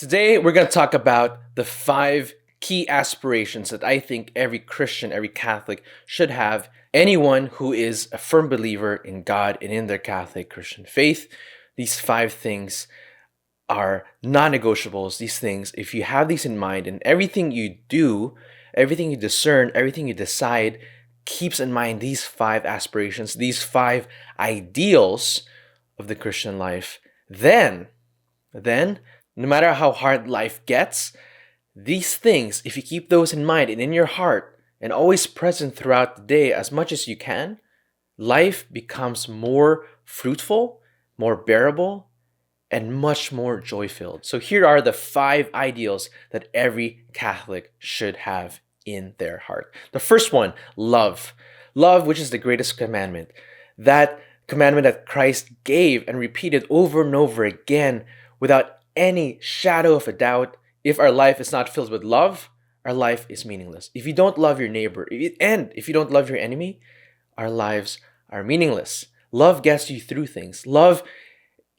Today, we're going to talk about the five key aspirations that I think every Christian, every Catholic should have. Anyone who is a firm believer in God and in their Catholic Christian faith, these five things are non negotiables. These things, if you have these in mind, and everything you do, everything you discern, everything you decide, keeps in mind these five aspirations, these five ideals of the Christian life, then, no matter how hard life gets, these things, if you keep those in mind and in your heart and always present throughout the day as much as you can, life becomes more fruitful, more bearable, and much more joy filled. So, here are the five ideals that every Catholic should have in their heart. The first one, love. Love, which is the greatest commandment. That commandment that Christ gave and repeated over and over again without any shadow of a doubt. If our life is not filled with love, our life is meaningless. If you don't love your neighbor, and if you don't love your enemy, our lives are meaningless. Love gets you through things. Love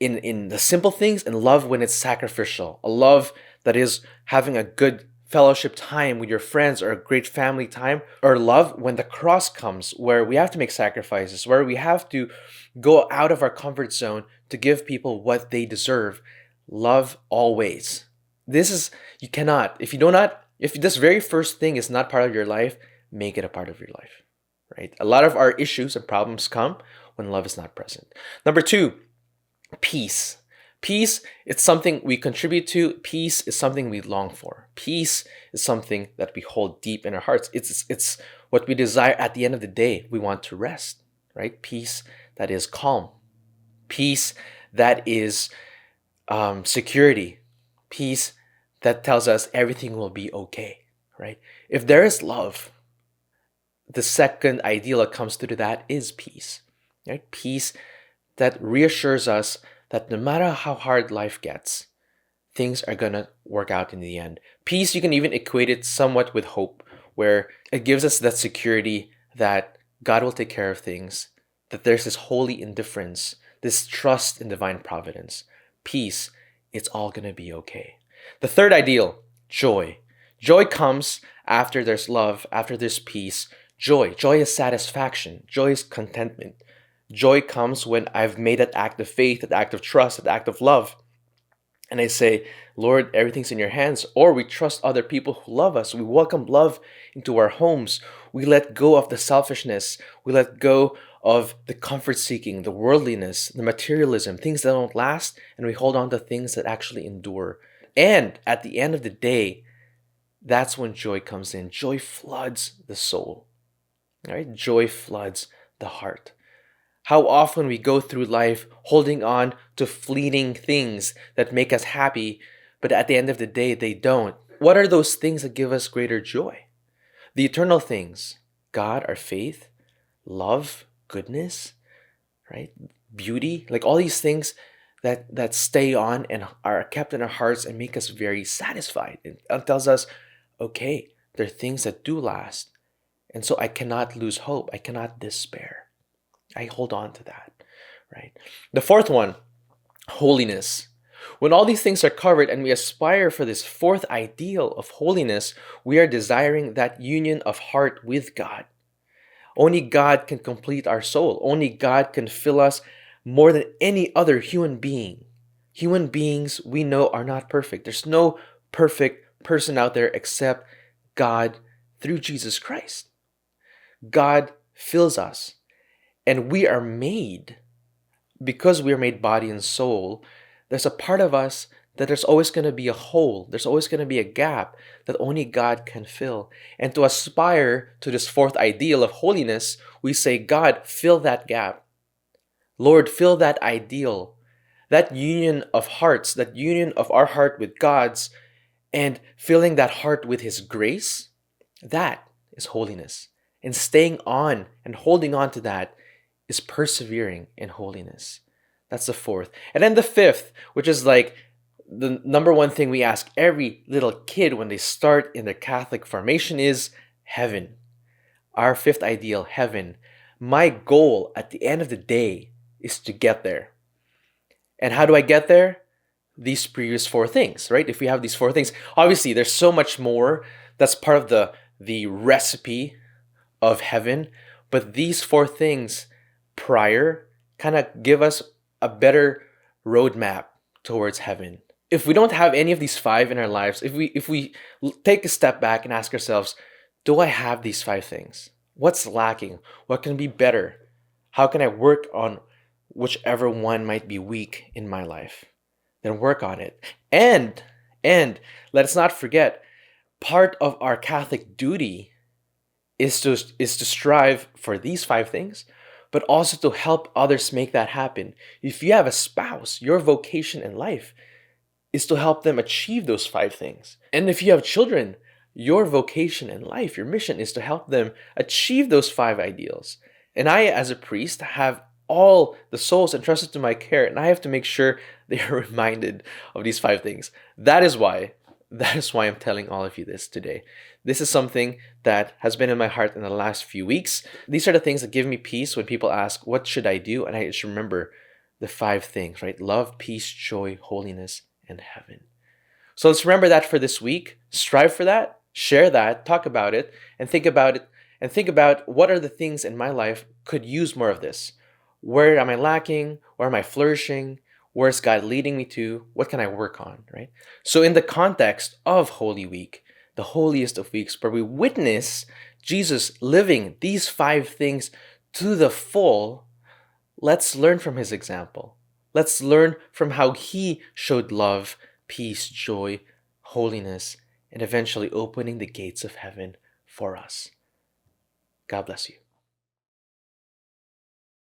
in the simple things, and love when it's sacrificial. A love that is having a good fellowship time with your friends or a great family time, or love when the cross comes, where we have to make sacrifices, where we have to go out of our comfort zone to give people what they deserve. Love always. You cannot, if this very first thing is not part of your life, make it a part of your life, right? A lot of our issues and problems come when love is not present. Number two, peace. Peace, it's something we contribute to. Peace is something we long for. Peace is something that we hold deep in our hearts. It's what we desire at the end of the day. We want to rest, right? Peace that is calm. Peace that is security. Peace that tells us everything will be okay, right? If there is love, the second ideal that comes through that is peace, right? Peace that reassures us that no matter how hard life gets, things are going to work out in the end. Peace, you can even equate it somewhat with hope, where it gives us that security that God will take care of things, that there's this holy indifference, this trust in divine providence. Peace, it's all going to be okay. The third ideal, joy. Joy comes after there's love, after there's peace. Joy is satisfaction. Joy is contentment. Joy comes when I've made that act of faith, that act of trust, that act of love. And I say, Lord, everything's in your hands. Or we trust other people who love us. We welcome love into our homes. We let go of the selfishness. We let go of the comfort seeking, the worldliness, the materialism, things that don't last. And we hold on to things that actually endure. And at the end of the day, that's when joy comes in. Joy floods the soul. Right? Joy floods the heart. How often we go through life holding on to fleeting things that make us happy, but at the end of the day, they don't. What are those things that give us greater joy? The eternal things: God, our faith, love, goodness, right? Beauty, like all these things that stay on and are kept in our hearts and make us very satisfied. It tells us, okay, there are things that do last. And so I cannot lose hope. I cannot despair. I hold on to that, right? The fourth one, holiness. When all these things are covered and we aspire for this fourth ideal of holiness, we are desiring that union of heart with God. Only God can complete our soul. Only God can fill us more than any other human being. Human beings we know are not perfect. There's no perfect person out there except God through Jesus Christ. God fills us. And we are made, because we are made body and soul, there's a part of us that there's always going to be a hole. There's always going to be a gap that only God can fill. And to aspire to this fourth ideal of holiness, we say, God, fill that gap. Lord, fill that ideal, that union of hearts, that union of our heart with God's, and filling that heart with His grace. That is holiness. And staying on and holding on to that is persevering in holiness. That's the fourth. And then the fifth, which is like the number one thing we ask every little kid when they start in their Catholic formation, is heaven. Our fifth ideal, heaven. My goal at the end of the day is to get there. And how do I get there? these previous four things, right? If we have these four things, obviously there's so much more that's part of the recipe of heaven, but these four things prior kind of give us a better roadmap towards heaven. If we don't have any of these five in our lives, if we take a step back and ask ourselves, do I have these five things? What's lacking? What can be better? How can I work on whichever one might be weak in my life? Then work on it. And let's not forget, part of our Catholic duty is to strive for these five things, but also to help others make that happen. If you have a spouse, your vocation in life is to help them achieve those five things. And if you have children, your vocation in life, your mission is to help them achieve those five ideals. And I, as a priest, have all the souls entrusted to my care, and I have to make sure they are reminded of these five things. That is why I'm telling all of you this today. This is something that has been in my heart in the last few weeks. These are the things that give me peace when people ask, what should I do? And I just remember the five things, right? Love, peace, joy, holiness, and heaven. So let's remember that for this week. Strive for that, share that, talk about it, and think about it, and think about what are the things in my life could use more of this. Where am I lacking? Where am I flourishing? Where is God leading me to? What can I work on, right? So in the context of Holy Week, the holiest of weeks, where we witness Jesus living these five things to the full, let's learn from his example. Let's learn from how he showed love, peace, joy, holiness, and eventually opening the gates of heaven for us. God bless you.